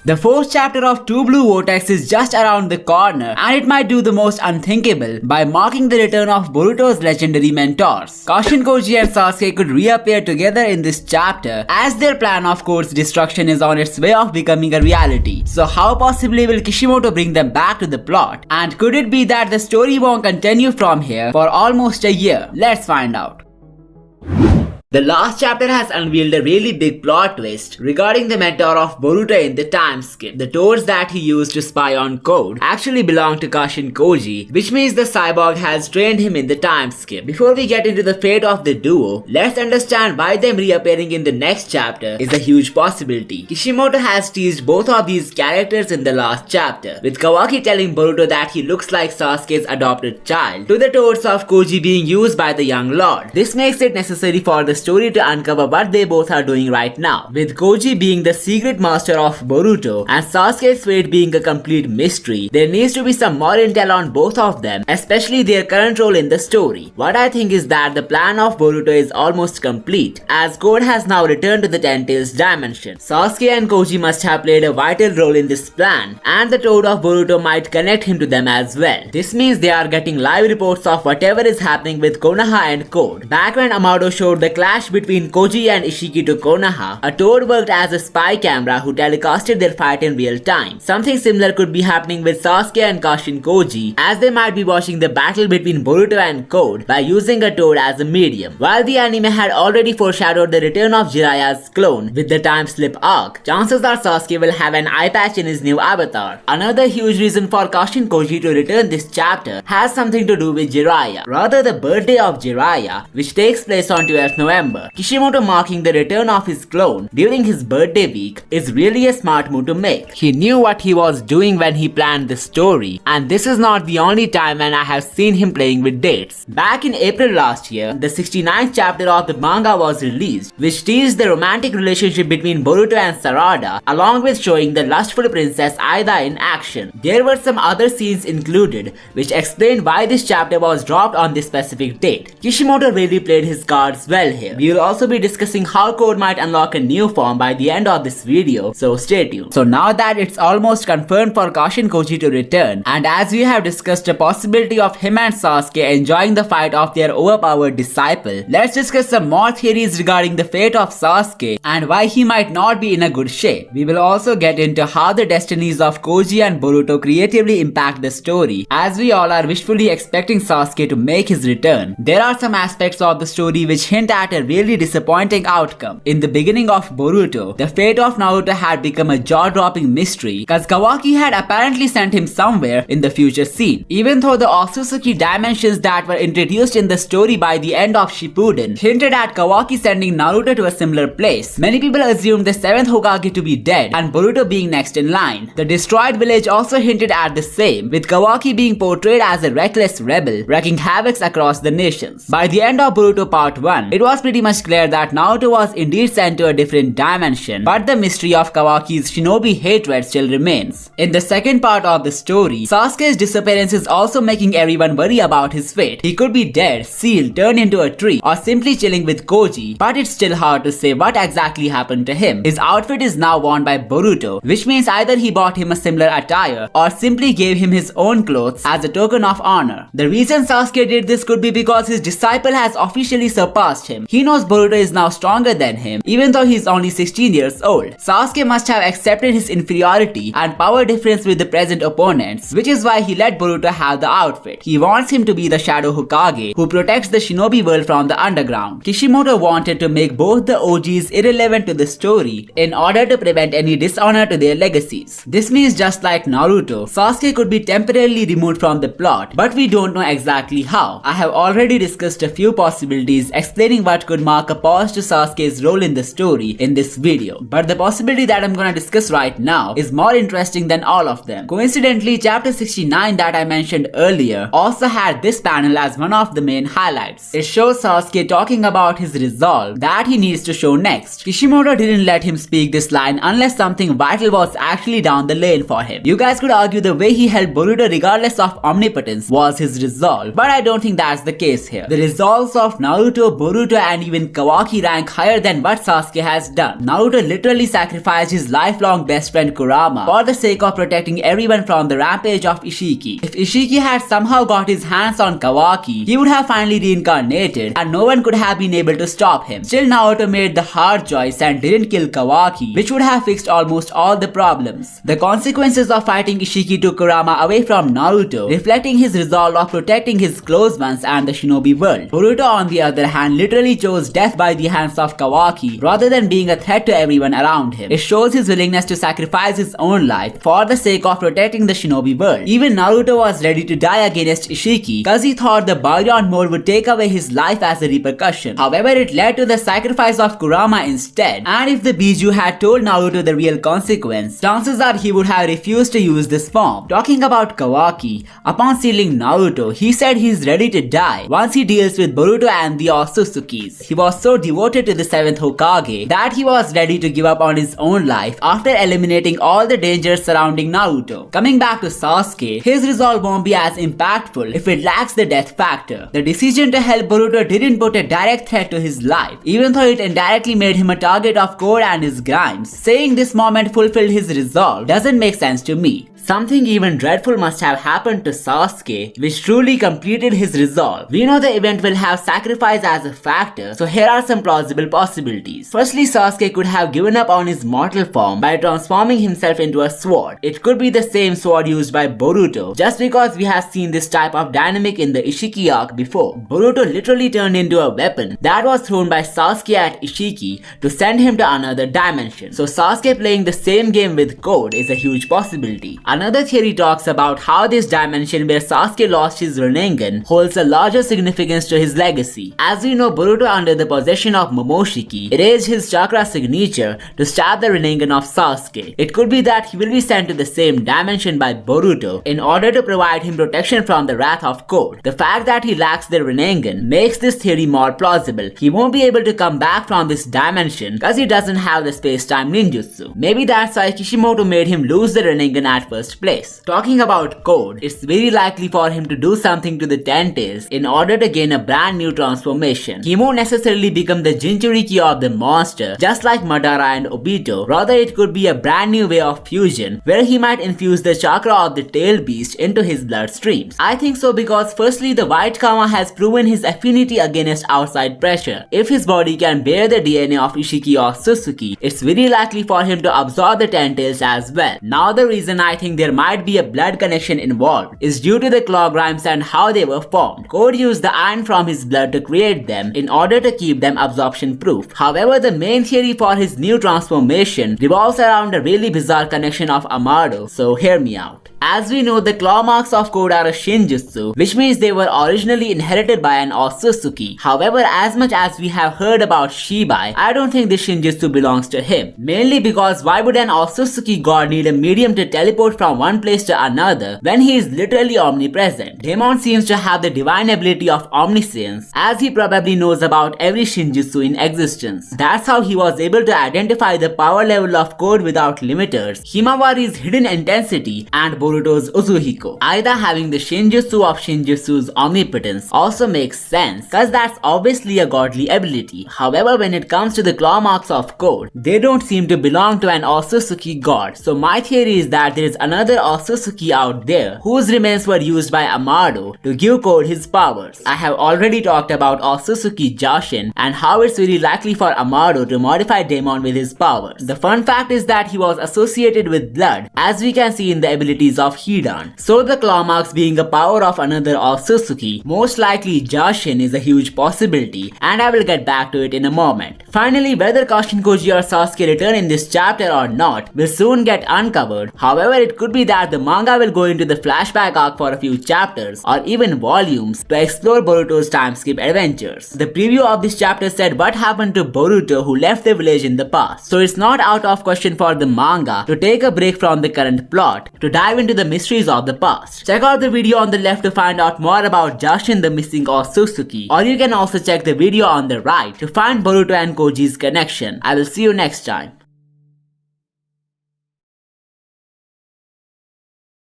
The 4th chapter of Two Blue Vortex is just around the corner, and it might do the most unthinkable by marking the return of Boruto's legendary mentors. Kashin Koji and Sasuke could reappear together in this chapter, as their plan of course destruction is on its way of becoming a reality. So how possibly will Kishimoto bring them back to the plot? And could it be that the story won't continue from here for almost a year? Let's find out. The last chapter has unveiled a really big plot twist regarding the mentor of Boruto in the time skip. The tools that he used to spy on Code actually belong to Kashin Koji, which means the cyborg has trained him in the time skip. Before we get into the fate of the duo, let's understand why them reappearing in the next chapter is a huge possibility. Kishimoto has teased both of these characters in the last chapter, with Kawaki telling Boruto that he looks like Sasuke's adopted child, to the tools of Koji being used by the young lord. This makes it necessary for the story to uncover what they both are doing right now, with Koji being the secret master of Boruto and Sasuke's fate being a complete mystery. There needs to be some more intel on both of them, especially their current role in the story. What I think is that the plan of Boruto is almost complete, as Code has now returned to the Ten Tails dimension. Sasuke and Koji must have played a vital role in this plan, and the Toad of Boruto might connect him to them as well. This means they are getting live reports of whatever is happening with Konoha and Code. Back when Amado showed the clash between Koji and Ishiki to Konoha, a Toad worked as a spy camera who telecasted their fight in real time. Something similar could be happening with Sasuke and Kashin Koji, as they might be watching the battle between Boruto and Code by using a Toad as a medium. While the anime had already foreshadowed the return of Jiraiya's clone with the time slip arc, chances are Sasuke will have an eye patch in his new avatar. Another huge reason for Kashin Koji to return this chapter has something to do with Jiraiya, rather the birthday of Jiraiya, which takes place on 12th November. Kishimoto marking the return of his clone during his birthday week is really a smart move to make. He knew what he was doing when he planned the story, and this is not the only time when I have seen him playing with dates. Back in April last year, the 69th chapter of the manga was released, which teased the romantic relationship between Boruto and Sarada, along with showing the lustful princess Aida in action. There were some other scenes included, which explained why this chapter was dropped on this specific date. Kishimoto really played his cards well here. We will also be discussing how Code might unlock a new form by the end of this video, so stay tuned. So now that it's almost confirmed for Kashin Koji to return, and as we have discussed the possibility of him and Sasuke enjoying the fight of their overpowered disciple, let's discuss some more theories regarding the fate of Sasuke and why he might not be in a good shape. We will also get into how the destinies of Koji and Boruto creatively impact the story, as we all are wishfully expecting Sasuke to make his return. There are some aspects of the story which hint at a really disappointing outcome. In the beginning of Boruto, the fate of Naruto had become a jaw-dropping mystery, cause Kawaki had apparently sent him somewhere in the future scene. Even though the Otsutsuki dimensions that were introduced in the story by the end of Shippuden hinted at Kawaki sending Naruto to a similar place, many people assumed the 7th Hokage to be dead and Boruto being next in line. The destroyed village also hinted at the same, with Kawaki being portrayed as a reckless rebel, wreaking havoc across the nations. By the end of Boruto Part 1, it was pretty much clear that Naruto was indeed sent to a different dimension, but the mystery of Kawaki's shinobi hatred still remains. In the second part of the story, Sasuke's disappearance is also making everyone worry about his fate. He could be dead, sealed, turned into a tree, or simply chilling with Koji, but it's still hard to say what exactly happened to him. His outfit is now worn by Boruto, which means either he bought him a similar attire or simply gave him his own clothes as a token of honor. The reason Sasuke did this could be because his disciple has officially surpassed him. He knows Boruto is now stronger than him, even though he's only 16 years old. Sasuke must have accepted his inferiority and power difference with the present opponents, which is why he let Boruto have the outfit. He wants him to be the Shadow Hokage, who protects the shinobi world from the underground. Kishimoto wanted to make both the OGs irrelevant to the story in order to prevent any dishonor to their legacies. This means just like Naruto, Sasuke could be temporarily removed from the plot, but we don't know exactly how. I have already discussed a few possibilities explaining what could mark a pause to Sasuke's role in the story in this video, but the possibility that I'm gonna discuss right now is more interesting than all of them. Coincidentally, chapter 69 that I mentioned earlier also had this panel as one of the main highlights. It shows Sasuke talking about his resolve that he needs to show next. Kishimoto didn't let him speak this line unless something vital was actually down the lane for him. You guys could argue the way he held Boruto regardless of omnipotence was his resolve, but I don't think that's the case here. The resolves of Naruto, Boruto and even Kawaki rank higher than what Sasuke has done. Naruto literally sacrificed his lifelong best friend Kurama for the sake of protecting everyone from the rampage of Ishiki. If Ishiki had somehow got his hands on Kawaki, he would have finally reincarnated and no one could have been able to stop him. Still, Naruto made the hard choice and didn't kill Kawaki, which would have fixed almost all the problems. The consequences of fighting Ishiki took Kurama away from Naruto, reflecting his resolve of protecting his close ones and the shinobi world. Boruto, on the other hand, literally chose death by the hands of Kawaki rather than being a threat to everyone around him. It shows his willingness to sacrifice his own life for the sake of protecting the shinobi world. Even Naruto was ready to die against Ishiki because he thought the Barion mode would take away his life as a repercussion. However, it led to the sacrifice of Kurama instead, and if the Biju had told Naruto the real consequence, chances are he would have refused to use this form. Talking about Kawaki, upon sealing Naruto, he said he's ready to die once he deals with Boruto and the Otsutsukis. He was so devoted to the 7th Hokage that he was ready to give up on his own life after eliminating all the dangers surrounding Naruto. Coming back to Sasuke, his resolve won't be as impactful if it lacks the death factor. The decision to help Boruto didn't put a direct threat to his life, even though it indirectly made him a target of Code and his crimes. Saying this moment fulfilled his resolve doesn't make sense to me. Something even dreadful must have happened to Sasuke, which truly completed his resolve. We know the event will have sacrifice as a factor, so here are some plausible possibilities. Firstly, Sasuke could have given up on his mortal form by transforming himself into a sword. It could be the same sword used by Boruto, just because we have seen this type of dynamic in the Ishiki arc before. Boruto literally turned into a weapon that was thrown by Sasuke at Ishiki to send him to another dimension. So Sasuke playing the same game with Code is a huge possibility. Another theory talks about how this dimension where Sasuke lost his Rinnegan holds a larger significance to his legacy. As we know, Boruto, under the possession of Momoshiki, erased his chakra signature to stab the Rinnegan of Sasuke. It could be that he will be sent to the same dimension by Boruto in order to provide him protection from the wrath of Code. The fact that he lacks the Rinnegan makes this theory more plausible. He won't be able to come back from this dimension because he doesn't have the space-time ninjutsu. Maybe that's why Kishimoto made him lose the Rinnegan at first place. Talking about Code, it's very likely for him to do something to the Ten Tails in order to gain a brand new transformation. He won't necessarily become the Jinchuriki of the monster, just like Madara and Obito. Rather, it could be a brand new way of fusion, where he might infuse the chakra of the tail beast into his bloodstreams. I think so because firstly, the White Kama has proven his affinity against outside pressure. If his body can bear the DNA of Ishiki or Sasuke, it's very likely for him to absorb the Ten Tails as well. Now, the reason I think there might be a blood connection involved is due to the claw grimes and how they were formed. Code used the iron from his blood to create them in order to keep them absorption proof. However, the main theory for his new transformation revolves around a really bizarre connection of Amado, so hear me out. As we know, the claw marks of Code are a Shinjutsu, which means they were originally inherited by an Otsutsuki. However, as much as we have heard about Shibai, I don't think this Shinjutsu belongs to him. Mainly because why would an Otsutsuki god need a medium to teleport from one place to another when he is literally omnipresent? Daemon seems to have the divine ability of omniscience, as he probably knows about every Shinjutsu in existence. That's how he was able to identify the power level of Code without limiters, Himawari's hidden intensity, and Boruto's Uzuhiko. Either having the Shinjutsu of Shinjutsu's omnipotence also makes sense, cause that's obviously a godly ability. However, when it comes to the claw marks of Code, they don't seem to belong to an Otsutsuki god. So my theory is that there is another Otsutsuki out there whose remains were used by Amado to give Code his powers. I have already talked about Otsutsuki Jashin and how it's very likely for Amado to modify Daemon with his powers. The fun fact is that he was associated with blood, as we can see in the abilities of Hidan. So the claw marks being a power of another Otsutsuki, most likely Jashin, is a huge possibility, and I will get back to it in a moment. Finally, whether Kashin Koji or Sasuke return in this chapter or not will soon get uncovered. However, it could be that the manga will go into the flashback arc for a few chapters or even volumes to explore Boruto's time skip adventures. The preview of this chapter said what happened to Boruto, who left the village in the past, so it's not out of question for the manga to take a break from the current plot to dive into the mysteries of the past. Check out the video on the left to find out more about Jashin, the missing Otsutsuki, or you can also check the video on the right to find Boruto and Koji's connection. I will see you next time.